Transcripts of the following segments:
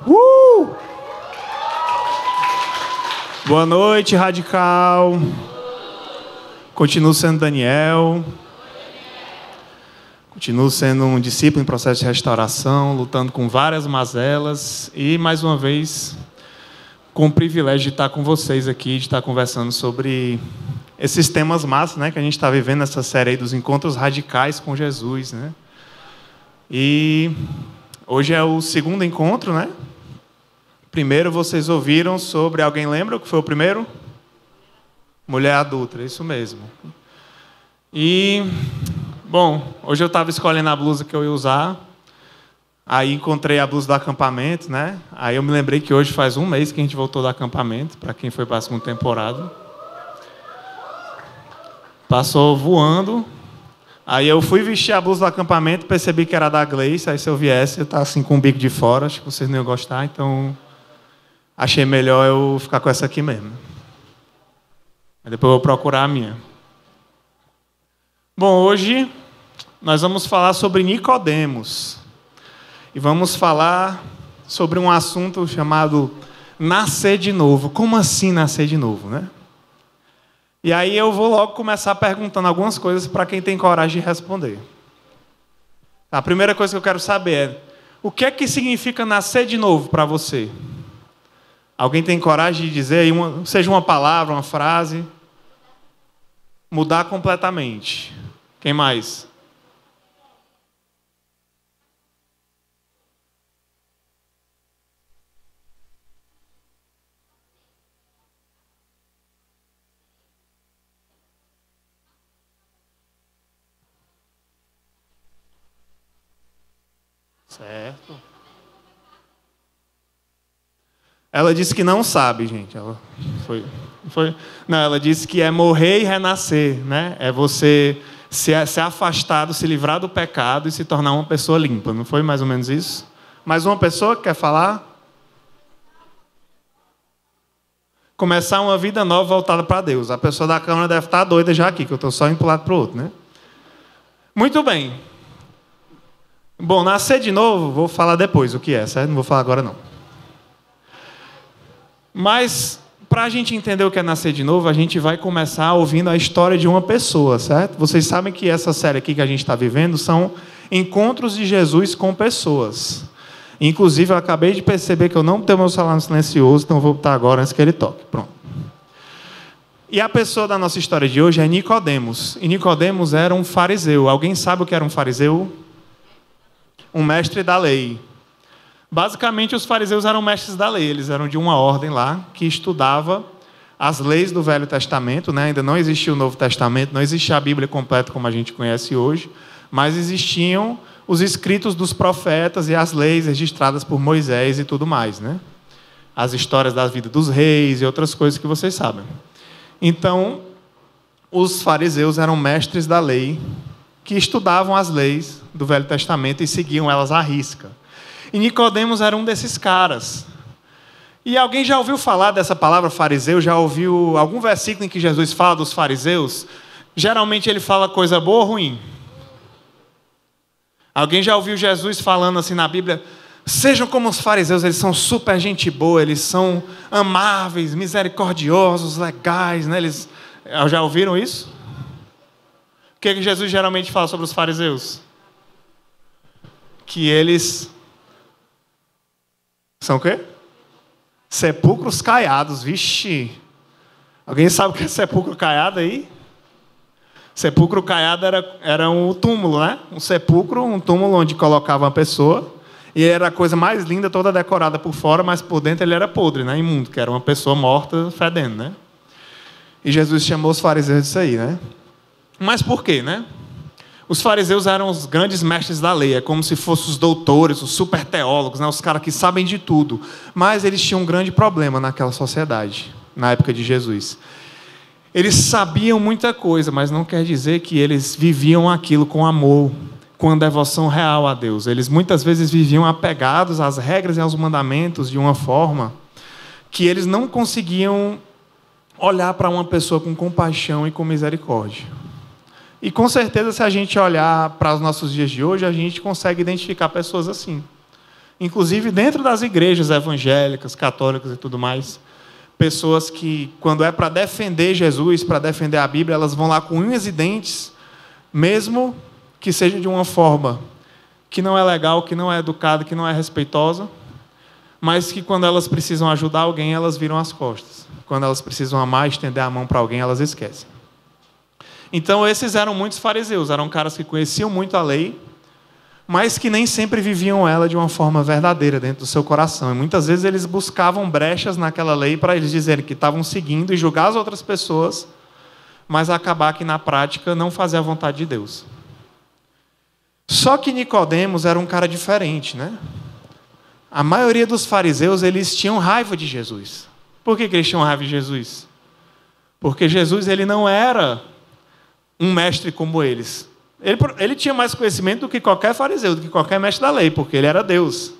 Uh! Boa noite, Radical. Continuo sendo Daniel. Continuo sendo um discípulo em processo de restauração, lutando com várias mazelas e, mais uma vez, com o privilégio de estar com vocês aqui, de estar conversando sobre esses temas massas, né, que a gente está vivendo nessa série aí dos encontros radicais com Jesus, né? E hoje é o segundo encontro, né? Primeiro vocês ouviram sobre... Alguém lembra o que foi o primeiro? Mulher adulta, isso mesmo. E, bom, hoje eu estava escolhendo a blusa que eu ia usar. Aí encontrei a blusa do acampamento, né? Aí eu me lembrei que hoje faz um mês que a gente voltou do acampamento, para quem foi para a segunda temporada. Passou voando. Aí eu fui vestir a blusa do acampamento, percebi que era da Gleice. Aí se eu viesse, eu estava assim com o bico de fora. Acho que vocês não iam gostar, então achei melhor eu ficar com essa aqui mesmo. Aí depois eu vou procurar a minha. Bom, hoje nós vamos falar sobre Nicodemos. E vamos falar sobre um assunto chamado nascer de novo. Como assim nascer de novo, né? E aí eu vou logo começar perguntando algumas coisas para quem tem coragem de responder. A primeira coisa que eu quero saber é: o que é que significa nascer de novo para você? Alguém tem coragem de dizer aí, seja uma palavra, uma frase? Mudar completamente. Quem mais? Certo. Ela disse que não sabe, gente. Ela Não, ela disse que é morrer e renascer, né? É você se afastar, se livrar do pecado e se tornar uma pessoa limpa. Não foi mais ou menos isso? Mais uma pessoa que quer falar? Começar uma vida nova voltada para Deus. A pessoa da câmera deve estar doida já aqui, que eu estou só indo para um lado para o outro, né? Muito bem. Bom, nascer de novo, vou falar depois o que é, certo? Não vou falar agora, não. Mas, para a gente entender o que é nascer de novo, a gente vai começar ouvindo a história de uma pessoa, certo? Vocês sabem que essa série aqui que a gente está vivendo são encontros de Jesus com pessoas. Inclusive, eu acabei de perceber que eu não tenho meu celular no silencioso, então eu vou botar agora antes que ele toque. Pronto. E a pessoa da nossa história de hoje é Nicodemos. E Nicodemos era um fariseu. Alguém sabe o que era um fariseu? Um mestre da lei. Basicamente, os fariseus eram mestres da lei. Eles eram de uma ordem lá que estudava as leis do Velho Testamento, né? Ainda não existia o Novo Testamento, não existia a Bíblia completa como a gente conhece hoje, mas existiam os escritos dos profetas e as leis registradas por Moisés e tudo mais, né? As histórias da vida dos reis e outras coisas que vocês sabem. Então, os fariseus eram mestres da lei que estudavam as leis do Velho Testamento e seguiam elas à risca. E Nicodemos era um desses caras. E alguém já ouviu falar dessa palavra fariseu? Já ouviu algum versículo em que Jesus fala dos fariseus? Geralmente ele fala coisa boa ou ruim? Alguém já ouviu Jesus falando assim na Bíblia: sejam como os fariseus, eles são super gente boa, eles são amáveis, misericordiosos, legais, né? Eles já ouviram isso? O que Jesus geralmente fala sobre os fariseus? Que eles são o quê? Sepulcros caiados. Vixe! Alguém sabe o que é sepulcro caiado aí? Sepulcro caiado era um túmulo, né? Um sepulcro, um túmulo onde colocava uma pessoa. E era a coisa mais linda, toda decorada por fora, mas por dentro ele era podre, né? Imundo, que era uma pessoa morta, fedendo, né? E Jesus chamou os fariseus disso aí, né? Mas por quê, né? Os fariseus eram os grandes mestres da lei, é como se fossem os doutores, os super teólogos, né? Os caras que sabem de tudo. Mas eles tinham um grande problema naquela sociedade, na época de Jesus. Eles sabiam muita coisa, mas não quer dizer que eles viviam aquilo com amor, com a devoção real a Deus. Eles muitas vezes viviam apegados às regras e aos mandamentos de uma forma que eles não conseguiam olhar para uma pessoa com compaixão e com misericórdia. E com certeza, se a gente olhar para os nossos dias de hoje, a gente consegue identificar pessoas assim, inclusive dentro das igrejas evangélicas, católicas e tudo mais, pessoas que, quando é para defender Jesus, para defender a Bíblia, elas vão lá com unhas e dentes, mesmo que seja de uma forma que não é legal, que não é educada, que não é respeitosa, mas que quando elas precisam ajudar alguém, elas viram as costas. Quando elas precisam amar, estender a mão para alguém, elas esquecem. Então, esses eram muitos fariseus, eram caras que conheciam muito a lei, mas que nem sempre viviam ela de uma forma verdadeira dentro do seu coração. E muitas vezes eles buscavam brechas naquela lei para eles dizerem que estavam seguindo e julgar as outras pessoas, mas acabar que na prática não fazer a vontade de Deus. Só que Nicodemos era um cara diferente, né? A maioria dos fariseus, eles tinham raiva de Jesus. Por que eles tinham raiva de Jesus? Porque Jesus, ele não era um mestre como eles. Ele tinha mais conhecimento do que qualquer fariseu, do que qualquer mestre da lei, porque ele era Deus.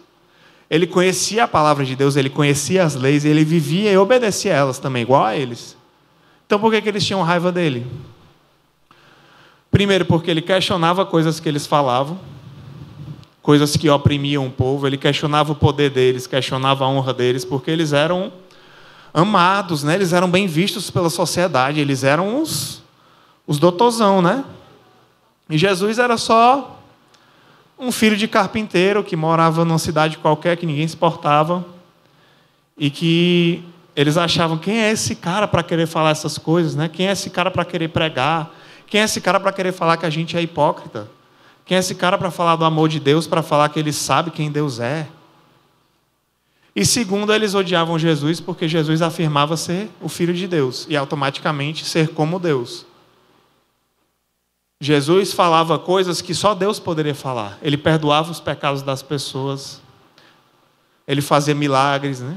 Ele conhecia a palavra de Deus, ele conhecia as leis, ele vivia e obedecia a elas também, igual a eles. Então, por que eles tinham raiva dele? Primeiro, porque ele questionava coisas que eles falavam, coisas que oprimiam o povo, ele questionava o poder deles, questionava a honra deles, porque eles eram amados, né? Eles eram bem vistos pela sociedade, eles eram os doutorzão, né? E Jesus era só um filho de carpinteiro que morava numa cidade qualquer que ninguém se importava e que eles achavam, quem é esse cara para querer falar essas coisas, né? Quem é esse cara para querer pregar? Quem é esse cara para querer falar que a gente é hipócrita? Quem é esse cara para falar do amor de Deus, para falar que ele sabe quem Deus é? E segundo, eles odiavam Jesus porque Jesus afirmava ser o Filho de Deus e automaticamente ser como Deus. Jesus falava coisas que só Deus poderia falar. Ele perdoava os pecados das pessoas. Ele fazia milagres, né?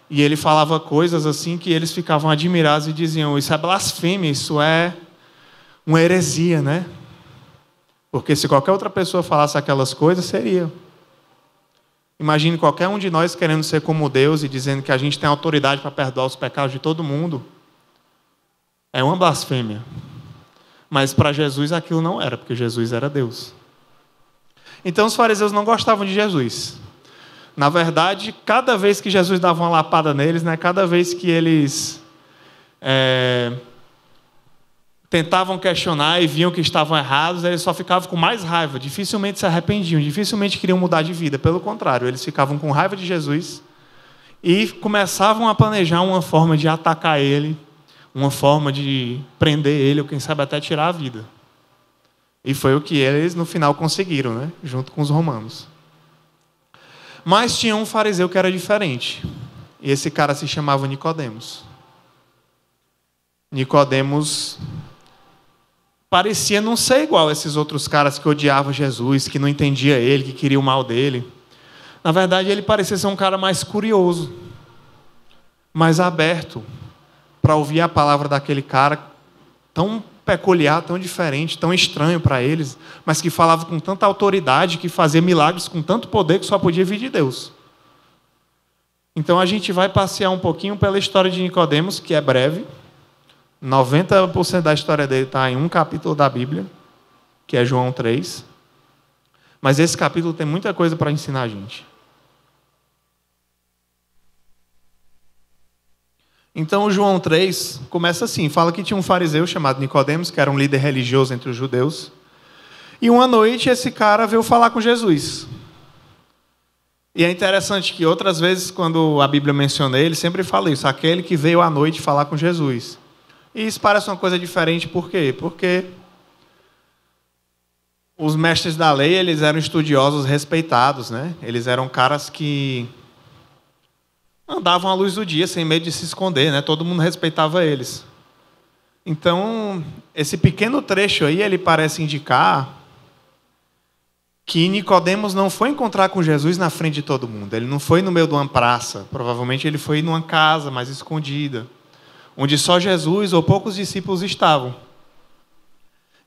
E ele falava coisas assim que eles ficavam admirados e diziam, isso é blasfêmia, isso é uma heresia, né? Porque se qualquer outra pessoa falasse aquelas coisas, seria. Imagine qualquer um de nós querendo ser como Deus e dizendo que a gente tem autoridade para perdoar os pecados de todo mundo. É uma blasfêmia. Mas para Jesus aquilo não era, porque Jesus era Deus. Então os fariseus não gostavam de Jesus. Na verdade, cada vez que Jesus dava uma lapada neles, né, cada vez que eles tentavam questionar e viam que estavam errados, eles só ficavam com mais raiva, dificilmente se arrependiam, dificilmente queriam mudar de vida. Pelo contrário, eles ficavam com raiva de Jesus e começavam a planejar uma forma de atacar ele, uma forma de prender ele, ou quem sabe até tirar a vida. E foi o que eles, no final, conseguiram, né? Junto com os romanos. Mas tinha um fariseu que era diferente. E esse cara se chamava Nicodemos. Nicodemos parecia não ser igual a esses outros caras que odiavam Jesus, que não entendia ele, que queria o mal dele. Na verdade, ele parecia ser um cara mais curioso, mais aberto para ouvir a palavra daquele cara tão peculiar, tão diferente, tão estranho para eles, mas que falava com tanta autoridade, que fazia milagres com tanto poder que só podia vir de Deus. Então a gente vai passear um pouquinho pela história de Nicodemos, que é breve. 90% da história dele está em um capítulo da Bíblia, que é João 3. Mas esse capítulo tem muita coisa para ensinar a gente. Então, João 3 começa assim, fala que tinha um fariseu chamado Nicodemos, que era um líder religioso entre os judeus, e uma noite esse cara veio falar com Jesus. E é interessante que outras vezes, quando a Bíblia menciona ele, sempre fala isso, aquele que veio à noite falar com Jesus. E isso parece uma coisa diferente, por quê? Porque os mestres da lei, eles eram estudiosos respeitados, né? Eles eram caras que andavam à luz do dia, sem medo de se esconder, né? Todo mundo respeitava eles. Então, esse pequeno trecho aí, ele parece indicar que Nicodemos não foi encontrar com Jesus na frente de todo mundo. Ele não foi no meio de uma praça. Provavelmente ele foi numa casa mais escondida, onde só Jesus ou poucos discípulos estavam.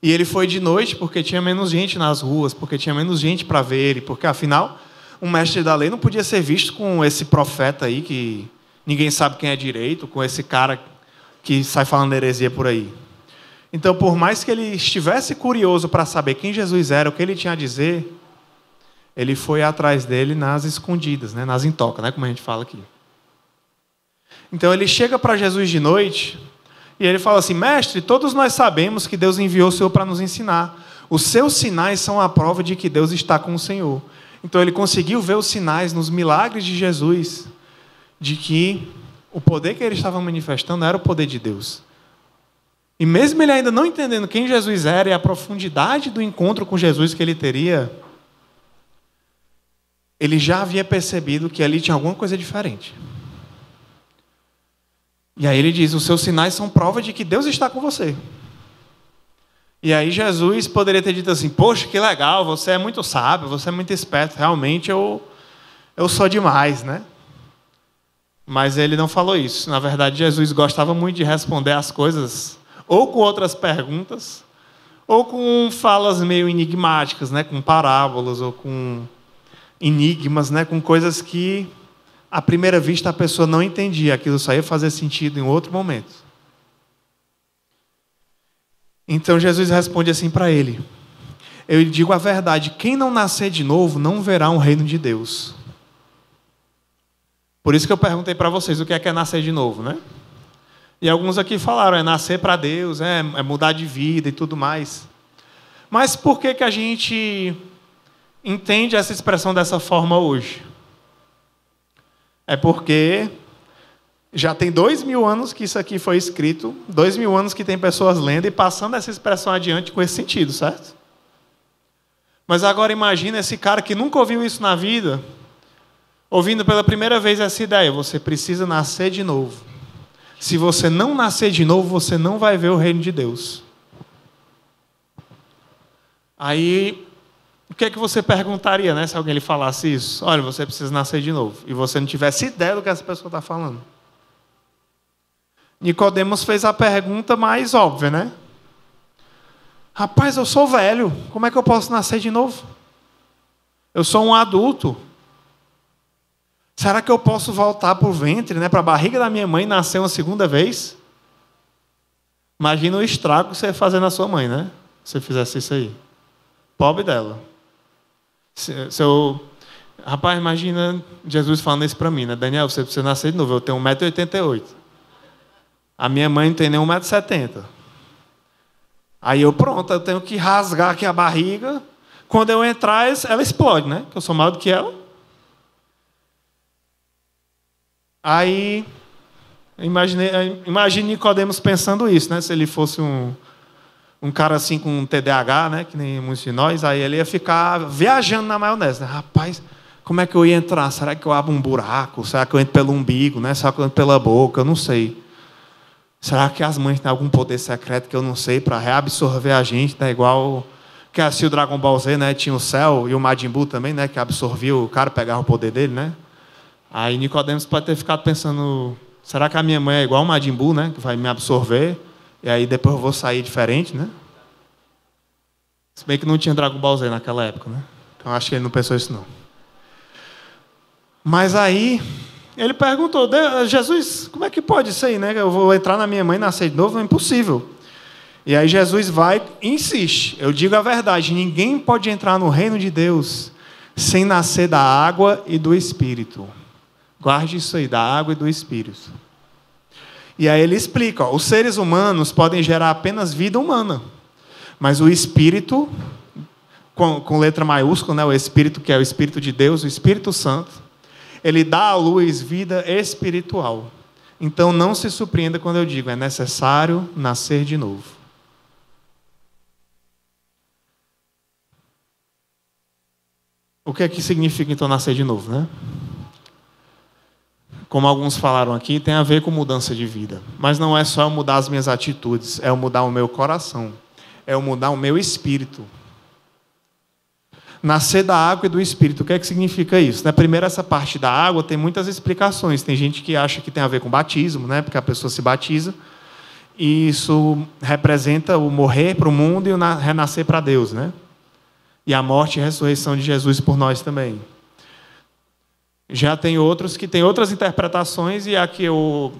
E ele foi de noite porque tinha menos gente nas ruas, porque tinha menos gente para ver ele, porque afinal um mestre da lei não podia ser visto com esse profeta aí, que ninguém sabe quem é direito, com esse cara que sai falando heresia por aí. Então, por mais que ele estivesse curioso para saber quem Jesus era, o que ele tinha a dizer, Ele foi atrás dele nas escondidas, né? Nas intocas, né? Como a gente fala aqui. Então ele chega para Jesus de noite e ele fala assim: mestre, todos nós sabemos que Deus enviou o Senhor para nos ensinar. Os seus sinais são a prova de que Deus está com o Senhor. Então ele conseguiu ver os sinais nos milagres de Jesus, de que o poder que ele estava manifestando era o poder de Deus. E mesmo ele ainda não entendendo quem Jesus era e a profundidade do encontro com Jesus que ele teria, ele já havia percebido que ali tinha alguma coisa diferente. E aí ele diz: os seus sinais são prova de que Deus está com você. E aí Jesus poderia ter dito assim: poxa, que legal, você é muito sábio, você é muito esperto, realmente eu sou demais, né? Mas ele não falou isso. Na verdade, Jesus gostava muito de responder as coisas ou com outras perguntas, ou com falas meio enigmáticas, né? Com parábolas, ou com enigmas, né? Com coisas que, à primeira vista, a pessoa não entendia. Aquilo só ia fazer sentido em outro momento. Então, Jesus responde assim para ele: eu lhe digo a verdade, quem não nascer de novo não verá o reino de Deus. Por isso que eu perguntei para vocês o que é nascer de novo, né? E alguns aqui falaram: é nascer para Deus, é mudar de vida e tudo mais. Mas por que a gente entende essa expressão dessa forma hoje? É porque já tem 2000 anos que isso aqui foi escrito, 2000 anos que tem pessoas lendo e passando essa expressão adiante com esse sentido, certo? Mas agora imagina esse cara que nunca ouviu isso na vida, ouvindo pela primeira vez essa ideia: você precisa nascer de novo. Se você não nascer de novo, você não vai ver o reino de Deus. Aí, o que é que você perguntaria, né, se alguém lhe falasse isso? Olha, você precisa nascer de novo. E você não tivesse ideia do que essa pessoa está falando. Nicodemos fez a pergunta mais óbvia, né? Rapaz, eu sou velho, como é que eu posso nascer de novo? Eu sou um adulto. Será que eu posso voltar para o ventre, né, para a barriga da minha mãe e nascer uma segunda vez? Imagina o estrago que você ia fazer na sua mãe, né? Se você fizesse isso aí. Pobre dela. Rapaz, imagina Jesus falando isso para mim, né? Daniel, você precisa nascer de novo. Eu tenho 1,88 m. A minha mãe não tem nem 1,70 m. Aí eu tenho que rasgar aqui a barriga. Quando eu entrar, ela explode, né? Porque eu sou maior do que ela. Aí, imagine Nicodemos pensando isso, né? Se ele fosse um cara assim com TDAH, né? Que nem muitos de nós, aí ele ia ficar viajando na maionese, né? Rapaz, como é que eu ia entrar? Será que eu abro um buraco? Será que eu entro pelo umbigo, né? Será que eu entro pela boca? Eu não sei. Será que as mães têm algum poder secreto que eu não sei para reabsorver a gente, né? Igual que assistiu o Dragon Ball Z, né? Tinha o Cell e o Majin Buu também, né? Que absorvia o cara, pegava o poder dele, né? Aí Nicodemos pode ter ficado pensando: será que a minha mãe é igual o Majin Buu, né? Que vai me absorver e aí depois eu vou sair diferente, né? Se bem que não tinha Dragon Ball Z naquela época, né? Então acho que ele não pensou isso não. Mas aí ele perguntou: Jesus, como é que pode isso aí, né? Eu vou entrar na minha mãe e nascer de novo? É impossível. E aí Jesus vai e insiste: eu digo a verdade, ninguém pode entrar no reino de Deus sem nascer da água e do Espírito. Guarde isso aí, da água e do Espírito. E aí ele explica: os seres humanos podem gerar apenas vida humana, mas o Espírito, com letra maiúscula, né, o Espírito, que é o Espírito de Deus, o Espírito Santo, ele dá à luz vida espiritual. Então não se surpreenda quando eu digo: é necessário nascer de novo. O que é que significa então nascer de novo, né? Como alguns falaram aqui, tem a ver com mudança de vida. Mas não é só eu mudar as minhas atitudes, é eu mudar o meu coração, é eu mudar o meu espírito. Nascer da água e do Espírito, o que é que significa isso? Primeiro, essa parte da água tem muitas explicações. Tem gente que acha que tem a ver com batismo, né? Porque a pessoa se batiza, e isso representa o morrer para o mundo e o renascer para Deus, né? E a morte e a ressurreição de Jesus por nós também. Já tem outros que têm outras interpretações, e a que eu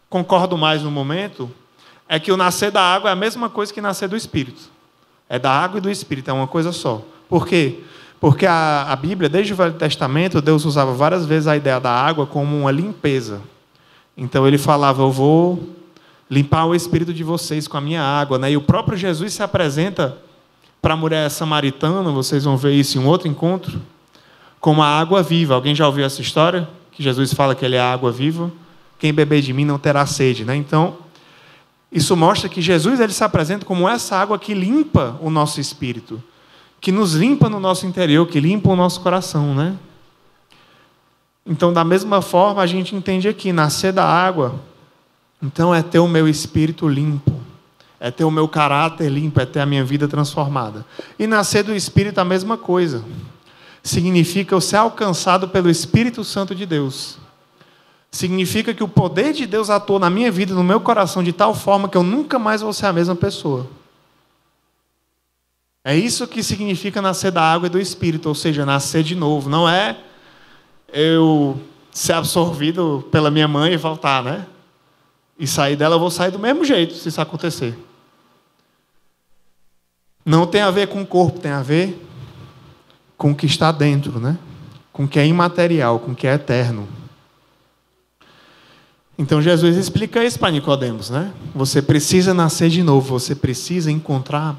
concordo mais no momento é que o nascer da água é a mesma coisa que nascer do Espírito. É da água e do Espírito, é uma coisa só. Por quê? Porque a Bíblia, desde o Velho Testamento, Deus usava várias vezes a ideia da água como uma limpeza. Então ele falava, eu vou limpar o espírito de vocês com a minha água, né? E o próprio Jesus se apresenta para a mulher samaritana, vocês vão ver isso em um outro encontro, como a água viva. Alguém já ouviu essa história? Que Jesus fala que ele é a água viva. Quem beber de mim não terá sede, né? Então, isso mostra que Jesus ele se apresenta como essa água que limpa o nosso espírito, que nos limpa no nosso interior, que limpa o nosso coração, né? Então, da mesma forma, a gente entende aqui, nascer da água, então é ter o meu espírito limpo, é ter o meu caráter limpo, é ter a minha vida transformada. E nascer do Espírito a mesma coisa. Significa eu ser alcançado pelo Espírito Santo de Deus. Significa que o poder de Deus atua na minha vida, no meu coração, de tal forma que eu nunca mais vou ser a mesma pessoa. É isso que significa nascer da água e do Espírito, ou seja, nascer de novo. Não é eu ser absorvido pela minha mãe e voltar, né? E sair dela, eu vou sair do mesmo jeito, se isso acontecer. Não tem a ver com o corpo, tem a ver com o que está dentro, né? Com o que é imaterial, com o que é eterno. Então Jesus explica isso para Nicodemos, né? Você precisa nascer de novo, você precisa encontrar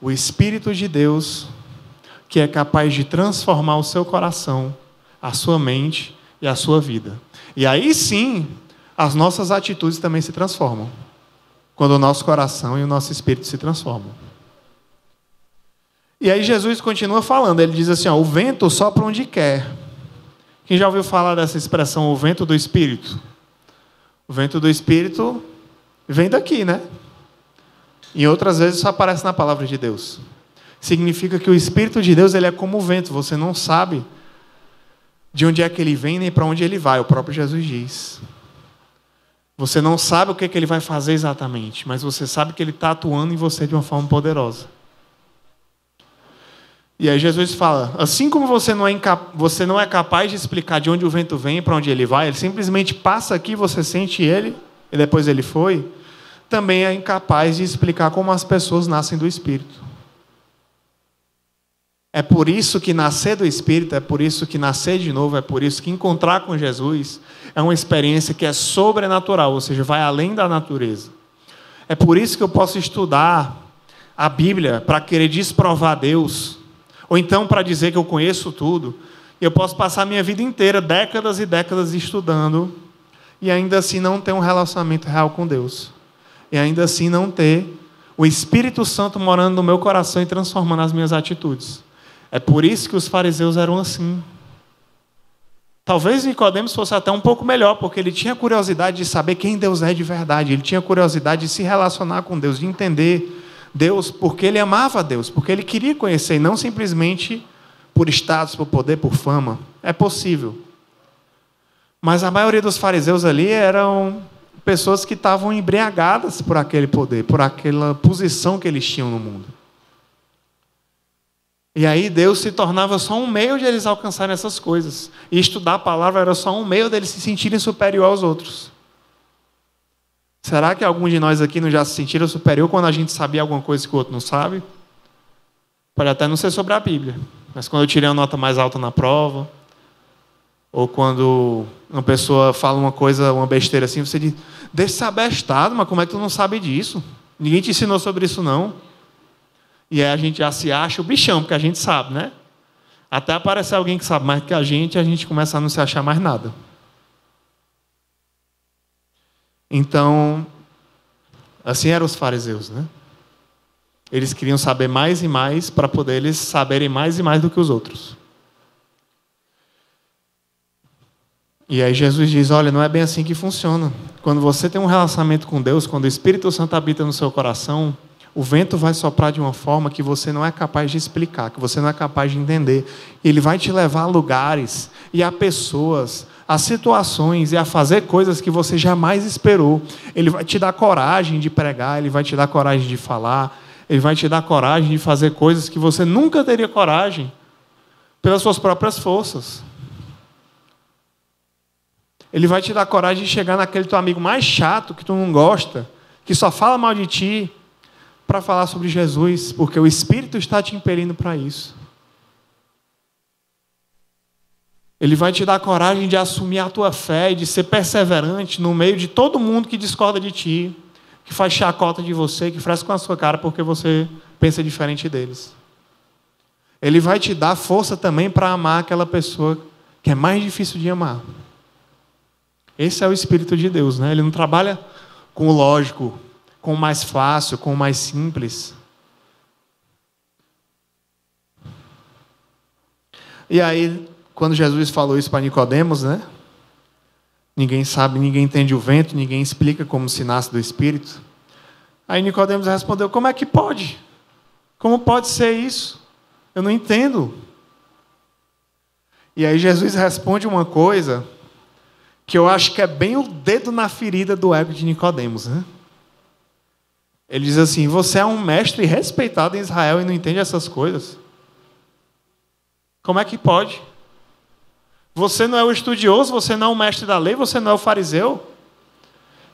o Espírito de Deus que é capaz de transformar o seu coração, a sua mente e a sua vida. E aí sim, as nossas atitudes também se transformam. Quando o nosso coração e o nosso espírito se transformam. E aí Jesus continua falando, ele diz assim, ó, o vento sopra onde quer. Quem já ouviu falar dessa expressão, o vento do Espírito? O vento do Espírito vem daqui, né? E outras vezes só aparece na palavra de Deus. Significa que o Espírito de Deus ele é como o vento, você não sabe de onde é que ele vem nem para onde ele vai, o próprio Jesus diz. Você não sabe o que ele vai fazer exatamente, mas você sabe que ele está atuando em você de uma forma poderosa. E aí Jesus fala, assim como você não é capaz de explicar de onde o vento vem e para onde ele vai, ele simplesmente passa aqui, você sente ele, e depois ele foi, também é incapaz de explicar como as pessoas nascem do Espírito. É por isso que nascer do Espírito, é por isso que nascer de novo, é por isso que encontrar com Jesus é uma experiência que é sobrenatural, ou seja, vai além da natureza. É por isso que eu posso estudar a Bíblia para querer desprovar Deus, ou então para dizer que eu conheço tudo, e eu posso passar a minha vida inteira, décadas e décadas estudando, e ainda assim não ter um relacionamento real com Deus. E ainda assim não ter o Espírito Santo morando no meu coração e transformando as minhas atitudes. É por isso que os fariseus eram assim. Talvez Nicodemos fosse até um pouco melhor, porque ele tinha curiosidade de saber quem Deus é de verdade. Ele tinha curiosidade de se relacionar com Deus, de entender Deus, porque ele amava Deus, porque ele queria conhecer, e não simplesmente por status, por poder, por fama. É possível. Mas a maioria dos fariseus ali eram pessoas que estavam embriagadas por aquele poder, por aquela posição que eles tinham no mundo. E aí Deus se tornava só um meio de eles alcançarem essas coisas. E estudar a palavra era só um meio deles se sentirem superior aos outros. Será que algum de nós aqui não já se sentiram superior quando a gente sabia alguma coisa que o outro não sabe? Pode até não ser sobre a Bíblia. Mas quando eu tirei uma nota mais alta na prova, ou quando uma pessoa fala uma coisa, uma besteira assim, você diz, deixa de ser abestado, mas como é que tu não sabe disso? Ninguém te ensinou sobre isso não. E aí a gente já se acha o bichão, porque a gente sabe, né? Até aparecer alguém que sabe mais que a gente começa a não se achar mais nada. Então, assim eram os fariseus, né? Eles queriam saber mais e mais para poder eles saberem mais e mais do que os outros. E aí Jesus diz, olha, não é bem assim que funciona. Quando você tem um relacionamento com Deus, quando o Espírito Santo habita no seu coração, o vento vai soprar de uma forma que você não é capaz de explicar, que você não é capaz de entender. Ele vai te levar a lugares e a pessoas, a situações e a fazer coisas que você jamais esperou. Ele vai te dar coragem de pregar, ele vai te dar coragem de falar, ele vai te dar coragem de fazer coisas que você nunca teria coragem pelas suas próprias forças. Ele vai te dar coragem de chegar naquele teu amigo mais chato, que tu não gosta, que só fala mal de ti, para falar sobre Jesus, porque o Espírito está te impelindo para isso. Ele vai te dar coragem de assumir a tua fé e de ser perseverante no meio de todo mundo que discorda de ti, que faz chacota de você, que fresca com a sua cara porque você pensa diferente deles. Ele vai te dar força também para amar aquela pessoa que é mais difícil de amar. Esse é o Espírito de Deus, né? Ele não trabalha com o lógico, com o mais fácil, com o mais simples. E aí, quando Jesus falou isso para Nicodemos, né? Ninguém sabe, ninguém entende o vento, ninguém explica como se nasce do Espírito. Aí Nicodemos respondeu: como é que pode? Como pode ser isso? Eu não entendo. E aí Jesus responde uma coisa que eu acho que é bem o dedo na ferida do ego de Nicodemos, né? Ele diz assim: você é um mestre respeitado em Israel e não entende essas coisas? Como é que pode? Você não é o estudioso, você não é o mestre da lei, você não é o fariseu,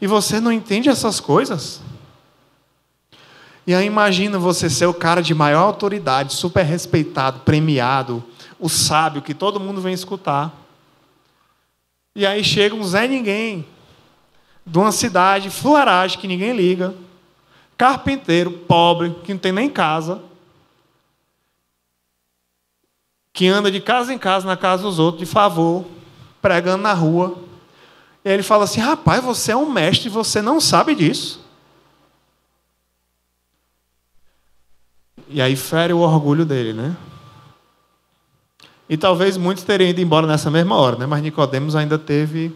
e você não entende essas coisas? E aí imagina você ser o cara de maior autoridade, super respeitado, premiado, o sábio que todo mundo vem escutar. E aí chega um Zé Ninguém, de uma cidade, fularagem, que ninguém liga, carpinteiro, pobre, que não tem nem casa, que anda de casa em casa, na casa dos outros, de favor, pregando na rua. E aí ele fala assim: rapaz, você é um mestre e você não sabe disso. E aí fere o orgulho dele, né? E talvez muitos teriam ido embora nessa mesma hora, né? Mas Nicodemos ainda teve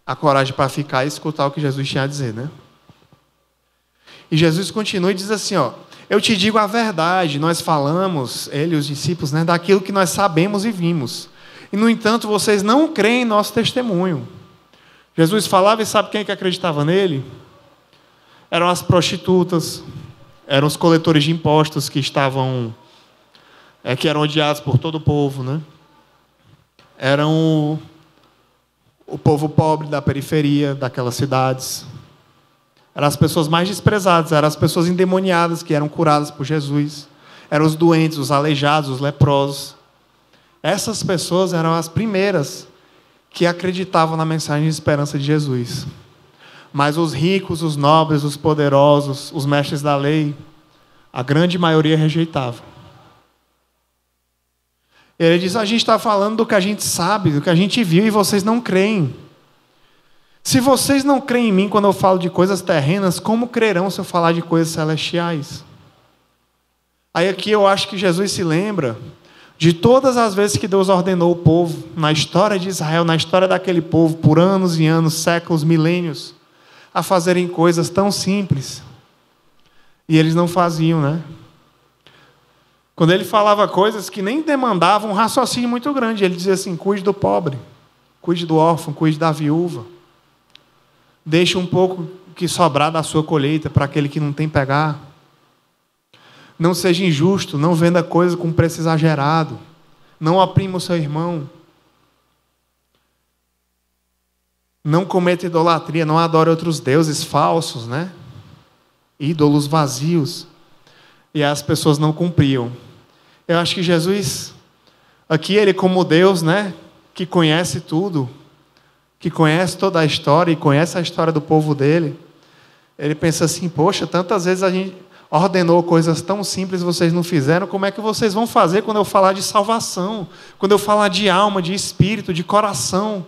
a coragem para ficar e escutar o que Jesus tinha a dizer, né? E Jesus continua e diz assim, ó: eu te digo a verdade, nós falamos, ele e os discípulos, né, daquilo que nós sabemos e vimos. E, no entanto, vocês não creem em nosso testemunho. Jesus falava, e sabe quem que acreditava nele? Eram as prostitutas, eram os coletores de impostos que eram odiados por todo o povo, né? Eram o povo pobre da periferia daquelas cidades. Eram as pessoas mais desprezadas, eram as pessoas endemoniadas que eram curadas por Jesus. Eram os doentes, os aleijados, os leprosos. Essas pessoas eram as primeiras que acreditavam na mensagem de esperança de Jesus. Mas os ricos, os nobres, os poderosos, os mestres da lei, a grande maioria rejeitava. Ele diz: a gente está falando do que a gente sabe, do que a gente viu, e vocês não creem. Se vocês não creem em mim quando eu falo de coisas terrenas, como crerão se eu falar de coisas celestiais? Aí aqui eu acho que Jesus se lembra de todas as vezes que Deus ordenou o povo, na história de Israel, na história daquele povo, por anos e anos, séculos, milênios, a fazerem coisas tão simples. E eles não faziam, né? Quando ele falava coisas que nem demandavam um raciocínio muito grande, ele dizia assim: cuide do pobre, cuide do órfão, cuide da viúva. Deixe um pouco que sobrar da sua colheita para aquele que não tem pegar. Não seja injusto, não venda coisa com preço exagerado. Não oprima o seu irmão. Não cometa idolatria, não adore outros deuses falsos, né? Ídolos vazios. E as pessoas não cumpriam. Eu acho que Jesus, aqui ele como Deus, né, que conhece tudo, que conhece toda a história e conhece a história do povo dele, ele pensa assim: poxa, tantas vezes a gente ordenou coisas tão simples, vocês não fizeram, como é que vocês vão fazer quando eu falar de salvação, quando eu falar de alma, de espírito, de coração?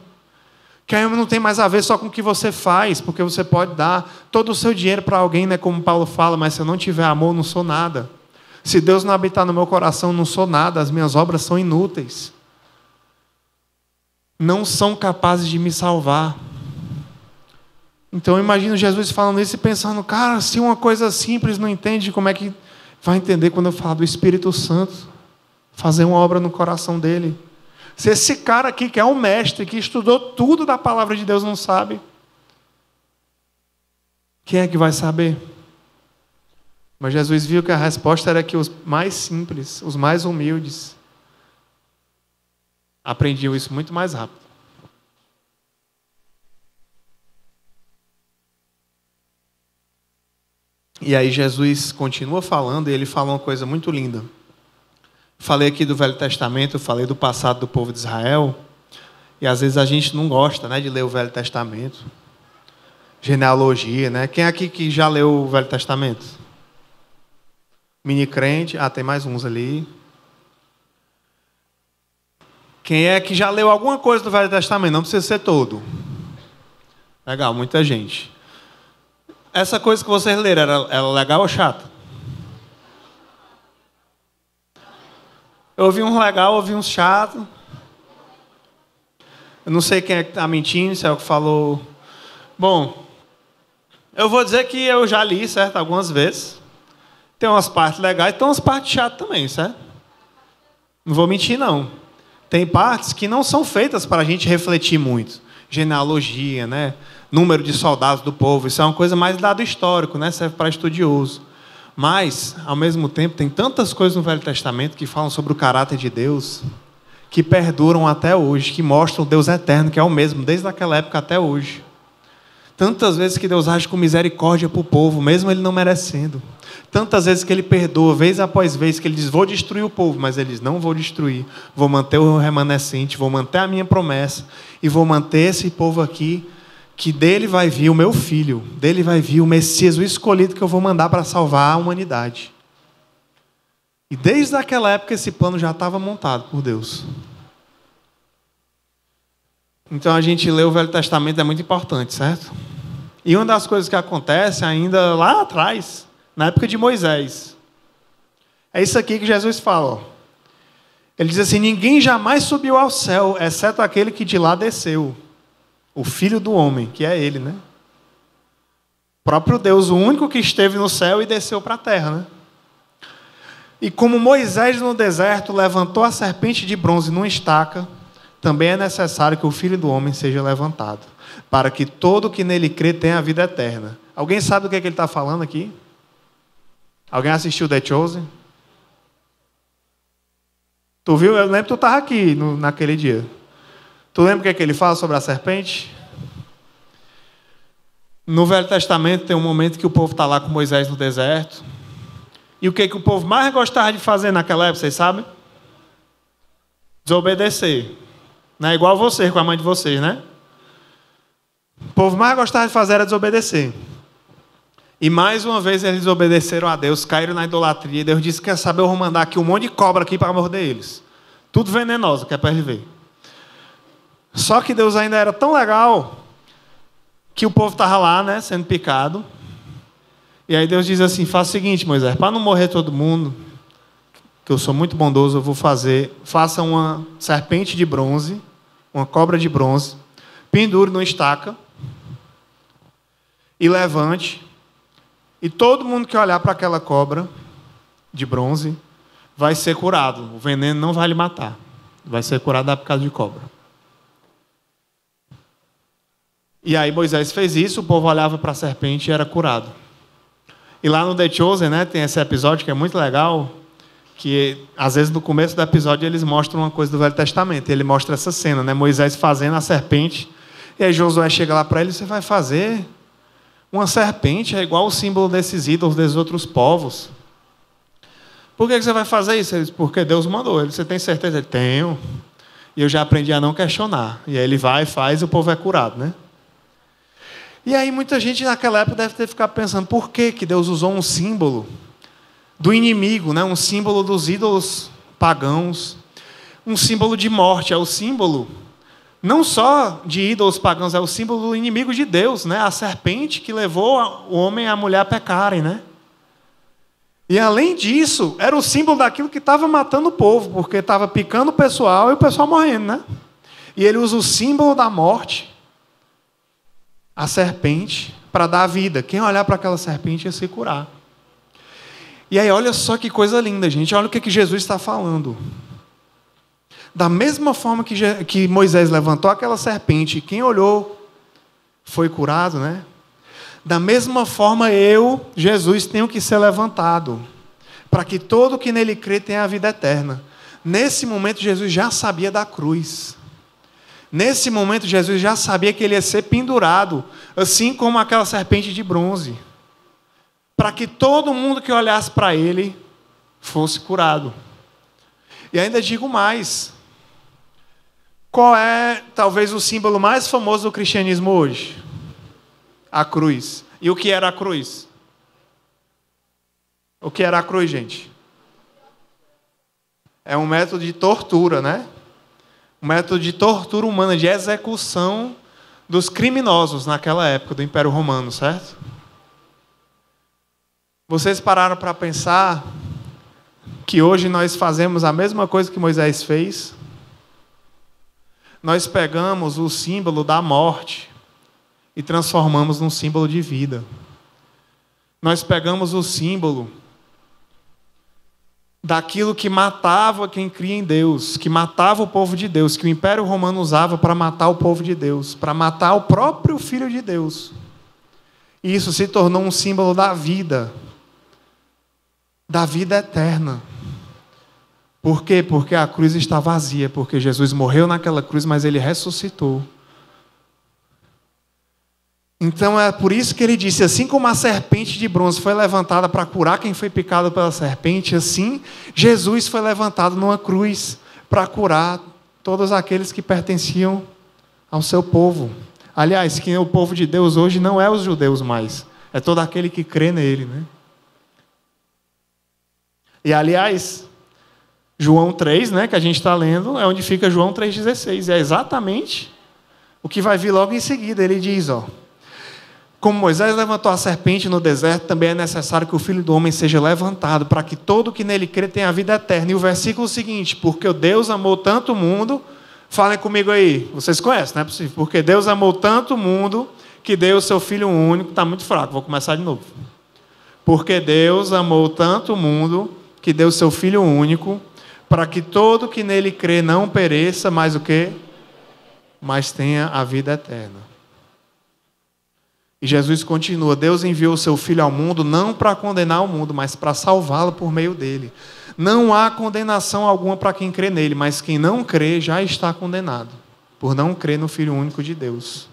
Que aí não tem mais a ver só com o que você faz, porque você pode dar todo o seu dinheiro para alguém, né, como Paulo fala, mas se eu não tiver amor, eu não sou nada. Se Deus não habitar no meu coração, eu não sou nada, as minhas obras são inúteis. Não são capazes de me salvar. Então eu imagino Jesus falando isso e pensando: cara, se uma coisa simples não entende, como é que vai entender quando eu falo do Espírito Santo? Fazer uma obra no coração dele. Se esse cara aqui, que é um mestre, que estudou tudo da palavra de Deus, não sabe, quem é que vai saber? Mas Jesus viu que a resposta era que os mais simples, os mais humildes, aprendiam isso muito mais rápido. E aí Jesus continua falando, e ele fala uma coisa muito linda. Falei aqui do Velho Testamento, falei do passado do povo de Israel. E às vezes a gente não gosta, né, de ler o Velho Testamento. Genealogia, né? Quem aqui que já leu o Velho Testamento? Mini crente. Ah, tem mais uns ali. Quem é que já leu alguma coisa do Velho Testamento? Não precisa ser todo. Legal, muita gente. Essa coisa que vocês leram, era legal ou chata? Eu ouvi uns legal, ouvi uns chato. Eu não sei quem é que está mentindo, se é o que falou. Bom, eu vou dizer que eu já li, certo? Algumas vezes. Tem umas partes legais e tem umas partes chatas também, certo? Não vou mentir, não. Tem partes que não são feitas para a gente refletir muito. Genealogia, né? Número de soldados do povo. Isso é uma coisa mais dado histórico, né? Serve para estudioso. Mas, ao mesmo tempo, tem tantas coisas no Velho Testamento que falam sobre o caráter de Deus, que perduram até hoje, que mostram o Deus eterno, que é o mesmo, desde aquela época até hoje. Tantas vezes que Deus age com misericórdia para o povo, mesmo ele não merecendo. Tantas vezes que ele perdoa, vez após vez, que ele diz, vou destruir o povo, mas ele diz, não vou destruir, vou manter o remanescente, vou manter a minha promessa, e vou manter esse povo aqui, que dele vai vir o meu filho, dele vai vir o Messias, o escolhido que eu vou mandar para salvar a humanidade. E desde aquela época esse plano já estava montado por Deus. Então a gente lê o Velho Testamento, é muito importante, certo? E uma das coisas que acontece ainda lá atrás, na época de Moisés, é isso aqui que Jesus fala. Ó. Ele diz assim, ninguém jamais subiu ao céu, exceto aquele que de lá desceu. O Filho do Homem, que é ele, né? O próprio Deus, o único que esteve no céu e desceu para a terra, né? E como Moisés no deserto levantou a serpente de bronze numa estaca, também é necessário que o Filho do Homem seja levantado, para que todo que nele crê tenha a vida eterna. Alguém sabe do que ele está falando aqui? Alguém assistiu The Chosen? Tu viu? Eu lembro que tu estava aqui naquele dia. Tu lembra o que ele fala sobre a serpente? No Velho Testamento tem um momento que o povo está lá com Moisés no deserto. E o que o povo mais gostava de fazer naquela época, vocês sabem? Desobedecer. Não é igual vocês com a mãe de vocês, né? O povo mais gostava de fazer era desobedecer. E mais uma vez eles desobedeceram a Deus, caíram na idolatria. E Deus disse, quer saber, eu vou mandar aqui um monte de cobra aqui para morder eles. Tudo venenoso, que é para ele ver. Só que Deus ainda era tão legal que o povo estava lá, né, sendo picado. E aí Deus diz assim, faça o seguinte, Moisés, para não morrer todo mundo, que eu sou muito bondoso, eu vou faça uma serpente de bronze, uma cobra de bronze, pendure numa estaca e levante. E todo mundo que olhar para aquela cobra de bronze vai ser curado. O veneno não vai lhe matar. Vai ser curado da picada de cobra. E aí Moisés fez isso, o povo olhava para a serpente e era curado. E lá no The Chosen, né, tem esse episódio que é muito legal, que às vezes no começo do episódio eles mostram uma coisa do Velho Testamento. E ele mostra essa cena, né, Moisés fazendo a serpente. E aí Josué chega lá para ele, você vai fazer uma serpente, é igual o símbolo desses ídolos, desses outros povos. Por que você vai fazer isso? Ele diz, porque Deus mandou. Ele, você tem certeza? Ele, tenho. E eu já aprendi a não questionar. E aí ele vai, faz e o povo é curado, né? E aí muita gente naquela época deve ter ficado pensando, por que Deus usou um símbolo do inimigo, né? Um símbolo dos ídolos pagãos, um símbolo de morte, é o símbolo não só de ídolos pagãos, é o símbolo do inimigo de Deus, né? A serpente que levou o homem e a mulher a pecarem, né? E além disso, era o símbolo daquilo que estava matando o povo, porque estava picando o pessoal e o pessoal morrendo, né? E ele usa o símbolo da morte, a serpente, para dar vida. Quem olhar para aquela serpente ia se curar. E aí, olha só que coisa linda, gente. Olha o que Jesus está falando. Da mesma forma que Moisés levantou aquela serpente, e quem olhou foi curado, né? Da mesma forma eu, Jesus, tenho que ser levantado, para que todo que nele crê tenha a vida eterna. Nesse momento, Jesus já sabia da cruz. Nesse momento, Jesus já sabia que ele ia ser pendurado, assim como aquela serpente de bronze, para que todo mundo que olhasse para ele fosse curado. E ainda digo mais. Qual é, talvez, o símbolo mais famoso do cristianismo hoje? A cruz. E o que era a cruz? O que era a cruz, gente? É um método de tortura, né? Um método de tortura humana, de execução dos criminosos naquela época do Império Romano, certo? Vocês pararam para pensar que hoje nós fazemos a mesma coisa que Moisés fez? Nós pegamos o símbolo da morte e transformamos num símbolo de vida. Nós pegamos o símbolo daquilo que matava quem cria em Deus, que matava o povo de Deus, que o Império Romano usava para matar o povo de Deus, para matar o próprio Filho de Deus. E isso se tornou um símbolo da vida eterna. Por quê? Porque a cruz está vazia, porque Jesus morreu naquela cruz, mas ele ressuscitou. Então é por isso que ele disse, assim como a serpente de bronze foi levantada para curar quem foi picado pela serpente, assim Jesus foi levantado numa cruz para curar todos aqueles que pertenciam ao seu povo. Aliás, que o povo de Deus hoje não é os judeus mais, é todo aquele que crê nele, né? E aliás, João 3, né, que a gente está lendo, é onde fica João 3,16. É exatamente o que vai vir logo em seguida. Ele diz, como Moisés levantou a serpente no deserto, também é necessário que o Filho do Homem seja levantado, para que todo que nele crê tenha a vida eterna. E o versículo seguinte, porque Deus amou tanto o mundo, falem comigo aí, vocês conhecem, não é possível, porque Deus amou tanto o mundo, que deu o seu Filho único, está muito fraco, vou começar de novo. Porque Deus amou tanto o mundo, que deu o seu Filho único, para que todo que nele crê não pereça, mas o quê? Mas tenha a vida eterna. E Jesus continua, Deus enviou o seu Filho ao mundo, não para condenar o mundo, mas para salvá-lo por meio dele. Não há condenação alguma para quem crê nele, mas quem não crê já está condenado, por não crer no Filho único de Deus.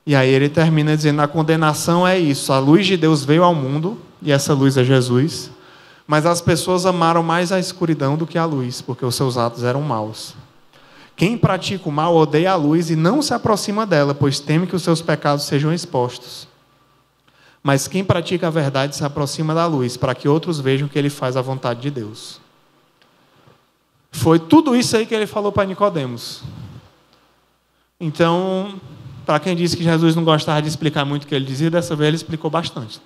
E aí ele termina dizendo, a condenação é isso, a luz de Deus veio ao mundo, e essa luz é Jesus, mas as pessoas amaram mais a escuridão do que a luz, porque os seus atos eram maus. Quem pratica o mal odeia a luz e não se aproxima dela, pois teme que os seus pecados sejam expostos. Mas quem pratica a verdade se aproxima da luz, para que outros vejam que ele faz a vontade de Deus. Foi tudo isso aí que ele falou para Nicodemos. Então, para quem disse que Jesus não gostava de explicar muito o que ele dizia, dessa vez ele explicou bastante.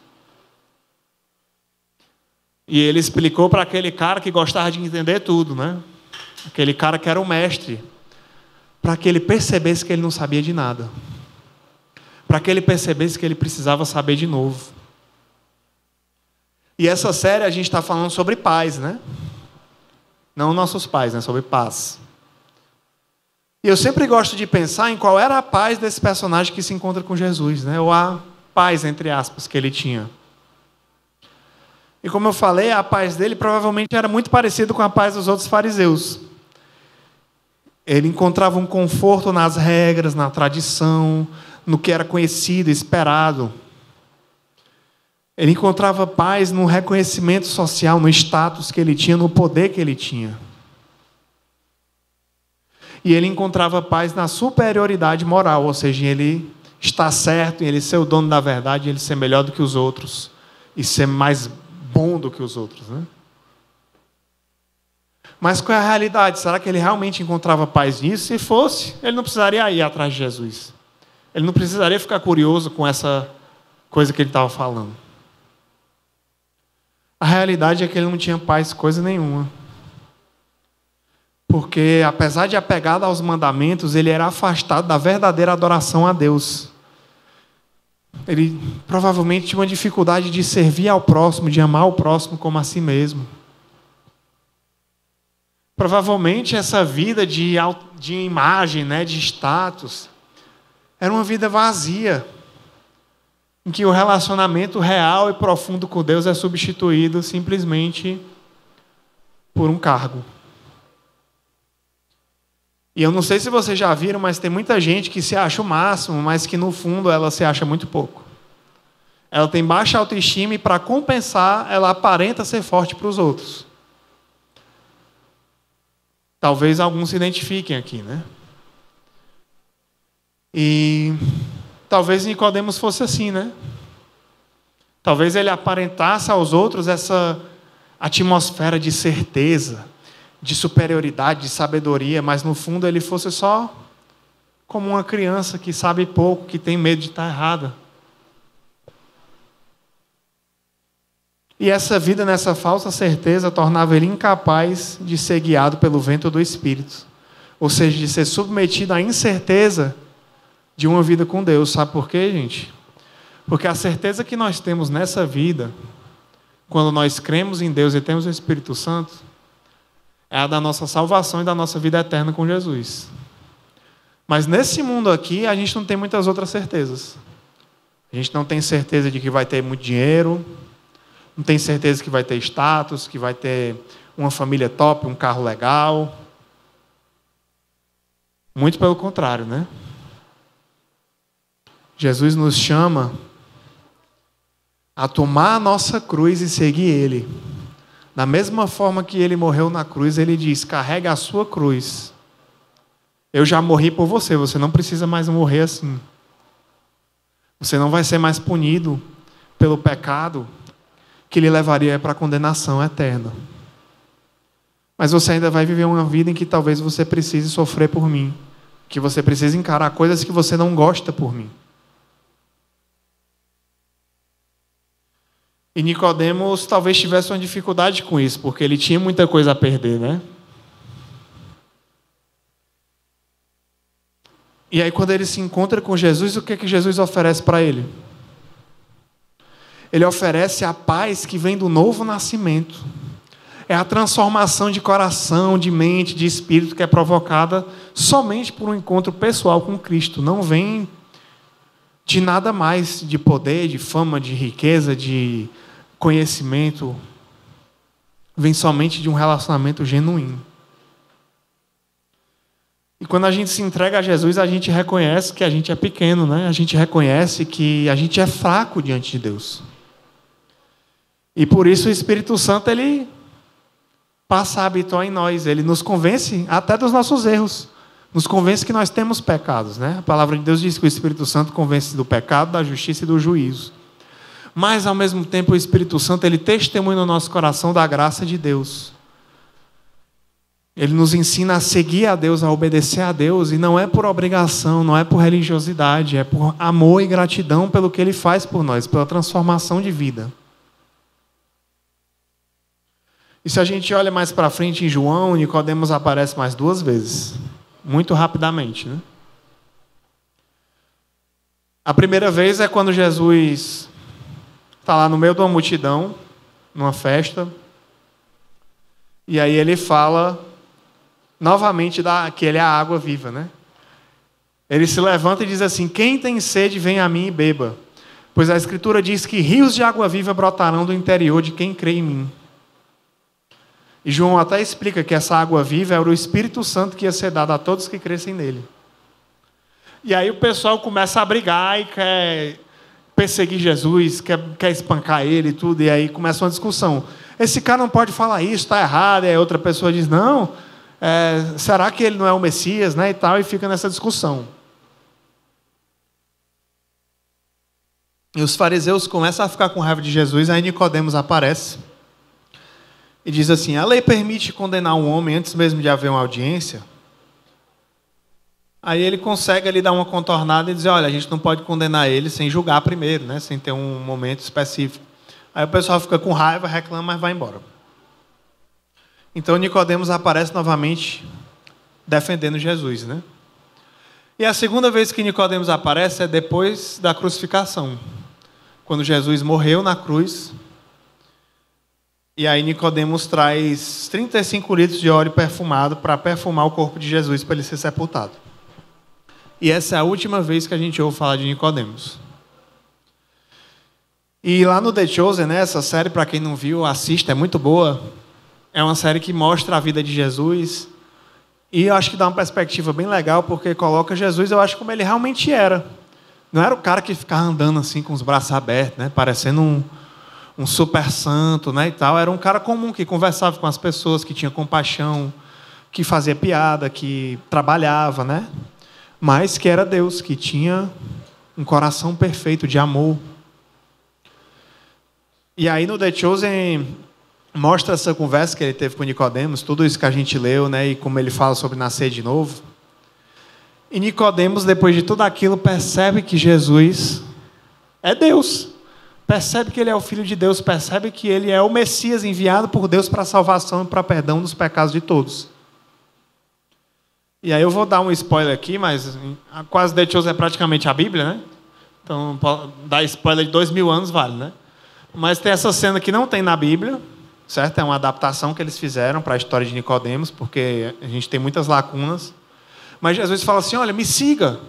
E ele explicou para aquele cara que gostava de entender tudo, né? Aquele cara que era o mestre, para que ele percebesse que ele não sabia de nada. Para que ele percebesse que ele precisava saber de novo. E essa série a gente está falando sobre paz, né? Não nossos pais, né? Sobre paz. E eu sempre gosto de pensar em qual era a paz desse personagem que se encontra com Jesus, né? Ou a paz, entre aspas, que ele tinha. E como eu falei, a paz dele provavelmente era muito parecida com a paz dos outros fariseus. Ele encontrava um conforto nas regras, na tradição, no que era conhecido, esperado. Ele encontrava paz no reconhecimento social, no status que ele tinha, no poder que ele tinha. E ele encontrava paz na superioridade moral, ou seja, em ele estar certo, em ele ser o dono da verdade, em ele ser melhor do que os outros e ser mais bom do que os outros, né? Mas qual é a realidade? Será que ele realmente encontrava paz nisso? Se fosse, ele não precisaria ir atrás de Jesus. Ele não precisaria ficar curioso com essa coisa que ele estava falando. A realidade é que ele não tinha paz coisa nenhuma. Porque, apesar de apegado aos mandamentos, ele era afastado da verdadeira adoração a Deus. Ele provavelmente tinha uma dificuldade de servir ao próximo, de amar o próximo como a si mesmo. Provavelmente essa vida de imagem, né, de status, era uma vida vazia, em que o relacionamento real e profundo com Deus é substituído simplesmente por um cargo. E eu não sei se vocês já viram, mas tem muita gente que se acha o máximo, mas que no fundo ela se acha muito pouco. Ela tem baixa autoestima e para compensar, ela aparenta ser forte para os outros. Talvez alguns se identifiquem aqui, né? E talvez Nicodemos fosse assim, né? Talvez ele aparentasse aos outros essa atmosfera de certeza, de superioridade, de sabedoria, mas no fundo ele fosse só como uma criança que sabe pouco, que tem medo de estar errada. E essa vida nessa falsa certeza tornava ele incapaz de ser guiado pelo vento do Espírito. Ou seja, de ser submetido à incerteza de uma vida com Deus. Sabe por quê, gente? Porque a certeza que nós temos nessa vida, quando nós cremos em Deus e temos o Espírito Santo, é a da nossa salvação e da nossa vida eterna com Jesus. Mas nesse mundo aqui, a gente não tem muitas outras certezas. A gente não tem certeza de que vai ter muito dinheiro, não tem certeza que vai ter status, que vai ter uma família top, um carro legal. Muito pelo contrário, né? Jesus nos chama a tomar a nossa cruz e seguir Ele. Da mesma forma que Ele morreu na cruz, Ele diz: carrega a sua cruz. Eu já morri por você, você não precisa mais morrer assim. Você não vai ser mais punido pelo pecado que lhe levaria para a condenação eterna. Mas você ainda vai viver uma vida em que talvez você precise sofrer por mim, que você precise encarar coisas que você não gosta por mim. E Nicodemos talvez tivesse uma dificuldade com isso, porque ele tinha muita coisa a perder, né? E aí quando ele se encontra com Jesus, o que é que Jesus oferece para ele? Ele oferece a paz que vem do novo nascimento. É a transformação de coração, de mente, de espírito que é provocada somente por um encontro pessoal com Cristo. Não vem de nada mais, de poder, de fama, de riqueza, de conhecimento. Vem somente de um relacionamento genuíno. E quando a gente se entrega a Jesus, a gente reconhece que a gente é pequeno, né? A gente reconhece que a gente é fraco diante de Deus. E por isso o Espírito Santo, ele passa a habitar em nós. Ele nos convence até dos nossos erros. Nos convence que nós temos pecados, né? A palavra de Deus diz que o Espírito Santo convence do pecado, da justiça e do juízo. Mas, ao mesmo tempo, o Espírito Santo, ele testemunha no nosso coração da graça de Deus. Ele nos ensina a seguir a Deus, a obedecer a Deus, e não é por obrigação, não é por religiosidade, é por amor e gratidão pelo que Ele faz por nós, pela transformação de vida. E se a gente olha mais para frente em João, Nicodemos aparece mais 2 vezes, muito rapidamente, né? A primeira vez é quando Jesus está lá no meio de uma multidão, numa festa, e aí ele fala novamente que ele é a água viva, né? Ele se levanta e diz assim: quem tem sede, vem a mim e beba. Pois a Escritura diz que rios de água viva brotarão do interior de quem crê em mim. E João até explica que essa água viva era o Espírito Santo que ia ser dado a todos que crescem nele. E aí o pessoal começa a brigar e quer perseguir Jesus, quer espancar ele e tudo. E aí começa uma discussão. Esse cara não pode falar isso, está errado. E aí outra pessoa diz: não, será que ele não é o Messias, né? E tal, e fica nessa discussão. E os fariseus começam a ficar com raiva de Jesus. Aí Nicodemos aparece e diz assim: a lei permite condenar um homem antes mesmo de haver uma audiência? Aí ele consegue ali dar uma contornada e dizer: olha, a gente não pode condenar ele sem julgar primeiro, né? Sem ter um momento específico. Aí o pessoal fica com raiva, reclama, mas vai embora. Então Nicodemos aparece novamente defendendo Jesus, né? E a segunda vez que Nicodemos aparece é depois da crucificação, quando Jesus morreu na cruz. E aí Nicodemos traz 35 litros de óleo perfumado para perfumar o corpo de Jesus para ele ser sepultado. E essa é a última vez que a gente ouve falar de Nicodemos. E lá no The Chosen, né, essa série, para quem não viu, assista, é muito boa. É uma série que mostra a vida de Jesus. E eu acho que dá uma perspectiva bem legal, porque coloca Jesus, eu acho, como ele realmente era. Não era o cara que ficava andando assim com os braços abertos, né, parecendo um super santo, né, e tal. Era um cara comum que conversava com as pessoas, que tinha compaixão, que fazia piada, que trabalhava, né? Mas que era Deus, que tinha um coração perfeito de amor. E aí no The Chosen mostra essa conversa que ele teve com Nicodemos, tudo isso que a gente leu, né? E como ele fala sobre nascer de novo. E Nicodemos, depois de tudo aquilo, percebe que Jesus é Deus. Percebe que ele é o Filho de Deus, percebe que ele é o Messias enviado por Deus para a salvação e para perdão dos pecados de todos. E aí eu vou dar um spoiler aqui, mas quase The Chosen é praticamente a Bíblia, né? Então, dar spoiler de 2000 anos vale, né? Mas tem essa cena que não tem na Bíblia, certo? É uma adaptação que eles fizeram para a história de Nicodemos, porque a gente tem muitas lacunas. Mas Jesus fala assim, olha, me siga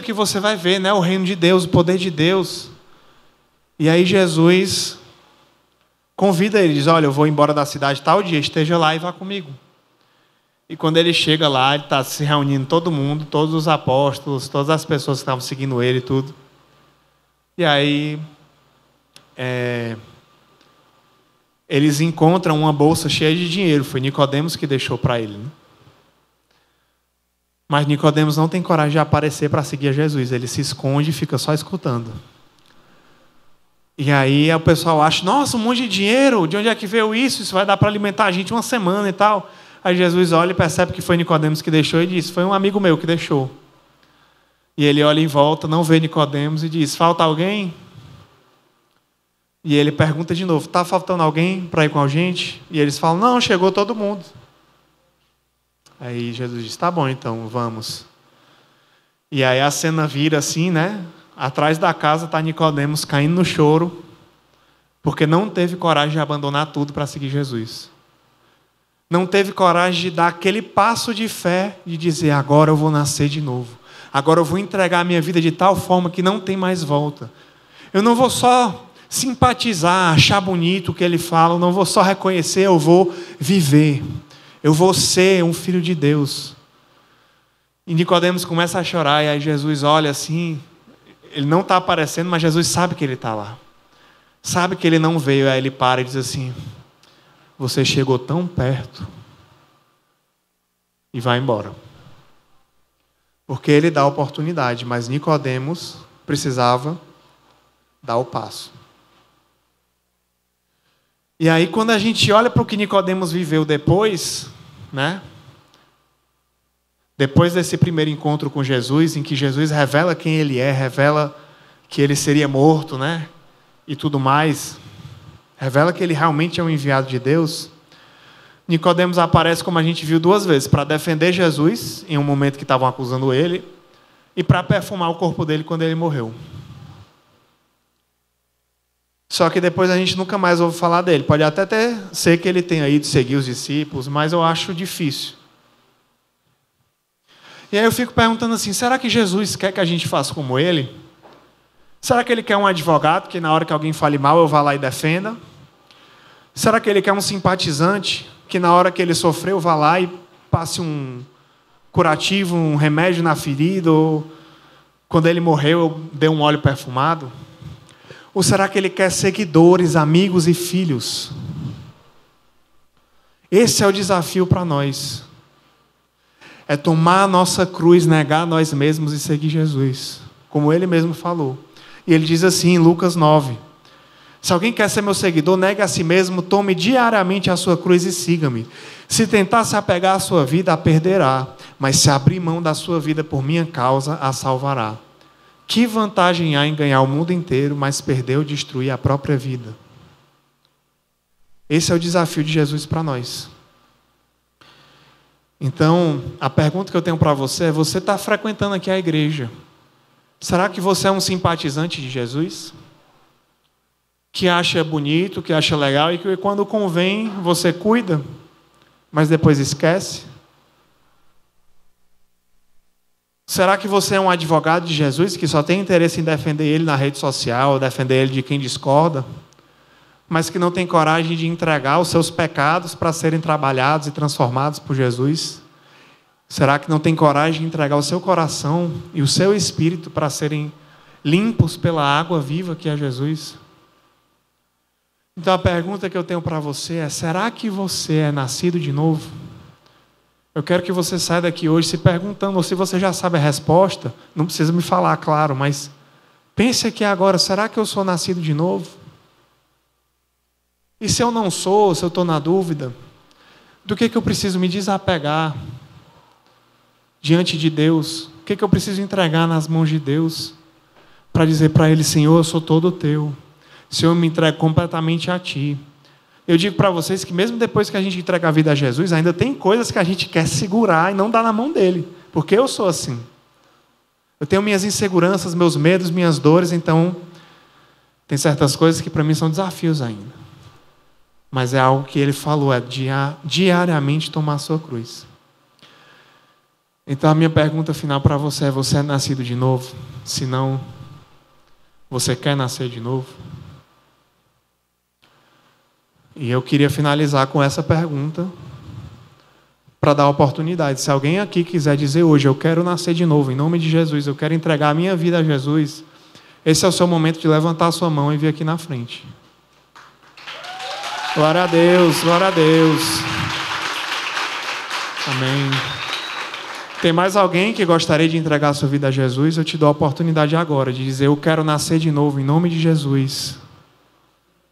que você vai ver, né? O reino de Deus, o poder de Deus. E aí Jesus convida ele, diz, olha, eu vou embora da cidade tal dia, esteja lá e vá comigo. E quando ele chega lá, ele está se reunindo todo mundo, todos os apóstolos, todas as pessoas que estavam seguindo ele e tudo. E aí eles encontram uma bolsa cheia de dinheiro, foi Nicodemos que deixou para ele, né? Mas Nicodemos não tem coragem de aparecer para seguir a Jesus, ele se esconde e fica só escutando. E aí o pessoal acha, nossa, um monte de dinheiro, de onde é que veio isso? Isso vai dar para alimentar a gente uma semana e tal. Aí Jesus olha e percebe que foi Nicodemos que deixou e diz, foi um amigo meu que deixou. E ele olha em volta, não vê Nicodemos e diz, falta alguém? E ele pergunta de novo, está faltando alguém para ir com a gente? E eles falam, não, chegou todo mundo. Aí Jesus diz, tá bom então, vamos. E aí a cena vira assim, né? Atrás da casa está Nicodemos caindo no choro, porque não teve coragem de abandonar tudo para seguir Jesus. Não teve coragem de dar aquele passo de fé, de dizer, agora eu vou nascer de novo. Agora eu vou entregar a minha vida de tal forma que não tem mais volta. Eu não vou só simpatizar, achar bonito o que ele fala, eu não vou só reconhecer, eu vou viver. Eu vou ser um filho de Deus. E Nicodemos começa a chorar, e aí Jesus olha assim, ele não está aparecendo, mas Jesus sabe que ele está lá. Sabe que ele não veio, aí ele para e diz assim, você chegou tão perto, e vai embora. Porque ele dá a oportunidade, mas Nicodemos precisava dar o passo. E aí quando a gente olha para o que Nicodemos viveu depois, né? Depois desse primeiro encontro com Jesus, em que Jesus revela quem ele é, revela que ele seria morto, né? E tudo mais, revela que ele realmente é um enviado de Deus. Nicodemos aparece, como a gente viu, 2 vezes, para defender Jesus, em um momento que estavam acusando ele, e para perfumar o corpo dele quando ele morreu. Só que depois a gente nunca mais ouve falar dele. Pode até ser que ele tenha ido seguir os discípulos, mas eu acho difícil. E aí eu fico perguntando assim, será que Jesus quer que a gente faça como ele? Será que ele quer um advogado que na hora que alguém fale mal eu vá lá e defenda? Será que ele quer um simpatizante que na hora que ele sofreu vá lá e passe um curativo, um remédio na ferida, ou quando ele morreu eu dê um óleo perfumado? Ou será que ele quer seguidores, amigos e filhos? Esse é o desafio para nós. É tomar a nossa cruz, negar nós mesmos e seguir Jesus, como ele mesmo falou. E ele diz assim em Lucas 9, se alguém quer ser meu seguidor, negue a si mesmo, tome diariamente a sua cruz e siga-me. Se tentar se apegar à sua vida, a perderá, mas se abrir mão da sua vida por minha causa, a salvará. Que vantagem há em ganhar o mundo inteiro, mas perder ou destruir a própria vida? Esse é o desafio de Jesus para nós. Então, a pergunta que eu tenho para você é, você está frequentando aqui a igreja? Será que você é um simpatizante de Jesus? Que acha bonito, que acha legal e que quando convém você cuida, mas depois esquece? Será que você é um advogado de Jesus que só tem interesse em defender ele na rede social, defender ele de quem discorda, mas que não tem coragem de entregar os seus pecados para serem trabalhados e transformados por Jesus? Será que não tem coragem de entregar o seu coração e o seu espírito para serem limpos pela água viva que é Jesus? Então a pergunta que eu tenho para você é, será que você é nascido de novo? Eu quero que você saia daqui hoje se perguntando, ou se você já sabe a resposta, não precisa me falar, claro, mas pense aqui agora, será que eu sou nascido de novo? E se eu não sou, se eu estou na dúvida, do que eu preciso me desapegar diante de Deus? O que eu preciso entregar nas mãos de Deus para dizer para Ele, Senhor, eu sou todo teu. Senhor, eu me entrego completamente a Ti. Eu digo para vocês que mesmo depois que a gente entrega a vida a Jesus, ainda tem coisas que a gente quer segurar e não dá na mão dele. Porque eu sou assim. Eu tenho minhas inseguranças, meus medos, minhas dores, então tem certas coisas que para mim são desafios ainda. Mas é algo que ele falou, é diariamente tomar a sua cruz. Então a minha pergunta final para você é: você é nascido de novo? Se não, você quer nascer de novo? E eu queria finalizar com essa pergunta para dar a oportunidade. Se alguém aqui quiser dizer hoje, eu quero nascer de novo, em nome de Jesus, eu quero entregar a minha vida a Jesus, esse é o seu momento de levantar a sua mão e vir aqui na frente. Glória a Deus, glória a Deus. Amém. Tem mais alguém que gostaria de entregar a sua vida a Jesus? Eu te dou a oportunidade agora de dizer, eu quero nascer de novo, em nome de Jesus.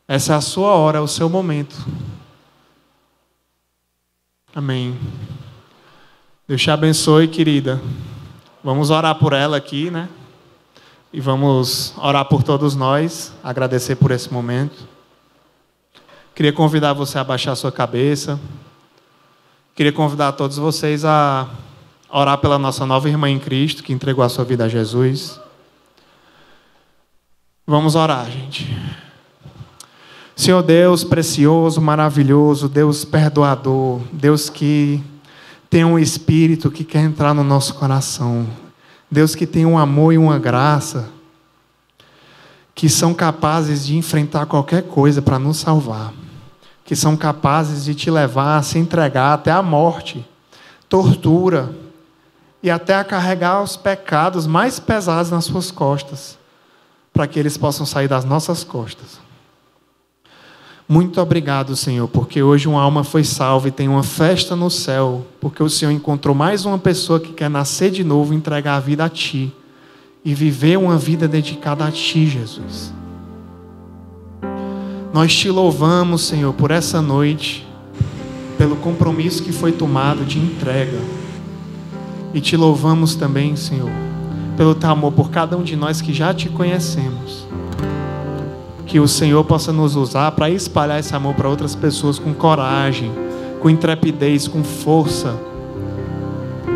Essa é a sua hora, é o seu momento. Amém. Deus te abençoe, querida. Vamos orar por ela aqui, né? E vamos orar por todos nós, agradecer por esse momento. Queria convidar você a abaixar a sua cabeça. Queria convidar todos vocês a orar pela nossa nova irmã em Cristo, que entregou a sua vida a Jesus. Vamos orar, gente. Senhor Deus precioso, maravilhoso, Deus perdoador, Deus que tem um Espírito que quer entrar no nosso coração, Deus que tem um amor e uma graça que são capazes de enfrentar qualquer coisa para nos salvar, que são capazes de te levar a se entregar até a morte, tortura e até a carregar os pecados mais pesados nas suas costas, para que eles possam sair das nossas costas. Muito obrigado, Senhor, porque hoje uma alma foi salva e tem uma festa no céu, porque o Senhor encontrou mais uma pessoa que quer nascer de novo, entregar a vida a Ti e viver uma vida dedicada a Ti, Jesus. Nós Te louvamos, Senhor, por essa noite, pelo compromisso que foi tomado de entrega. E Te louvamos também, Senhor, pelo Teu amor por cada um de nós que já Te conhecemos. Que o Senhor possa nos usar para espalhar esse amor para outras pessoas com coragem, com intrepidez, com força,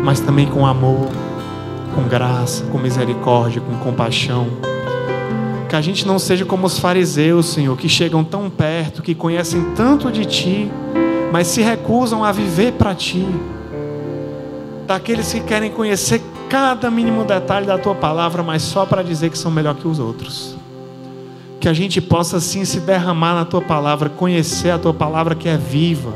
mas também com amor, com graça, com misericórdia, com compaixão. Que a gente não seja como os fariseus, Senhor, que chegam tão perto, que conhecem tanto de Ti, mas se recusam a viver para Ti. Daqueles que querem conhecer cada mínimo detalhe da Tua palavra, mas só para dizer que são melhor que os outros. Que a gente possa sim se derramar na Tua palavra, conhecer a Tua palavra que é viva,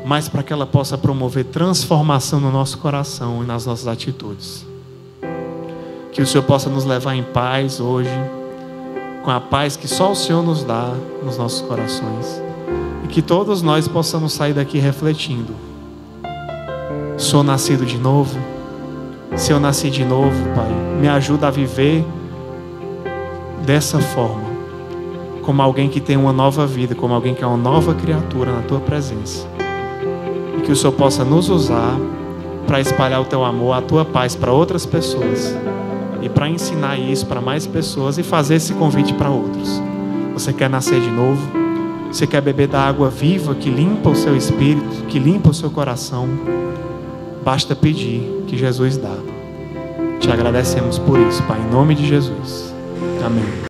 mas para que ela possa promover transformação no nosso coração e nas nossas atitudes. Que o Senhor possa nos levar em paz hoje, com a paz que só o Senhor nos dá nos nossos corações. E que todos nós possamos sair daqui refletindo. Sou nascido de novo? Se eu nasci de novo, Pai, me ajuda a viver dessa forma, como alguém que tem uma nova vida, como alguém que é uma nova criatura na Tua presença. E que o Senhor possa nos usar para espalhar o Teu amor, a Tua paz para outras pessoas. E para ensinar isso para mais pessoas e fazer esse convite para outros. Você quer nascer de novo? Você quer beber da água viva que limpa o seu espírito, que limpa o seu coração? Basta pedir que Jesus dá. Te agradecemos por isso, Pai, em nome de Jesus. Amém.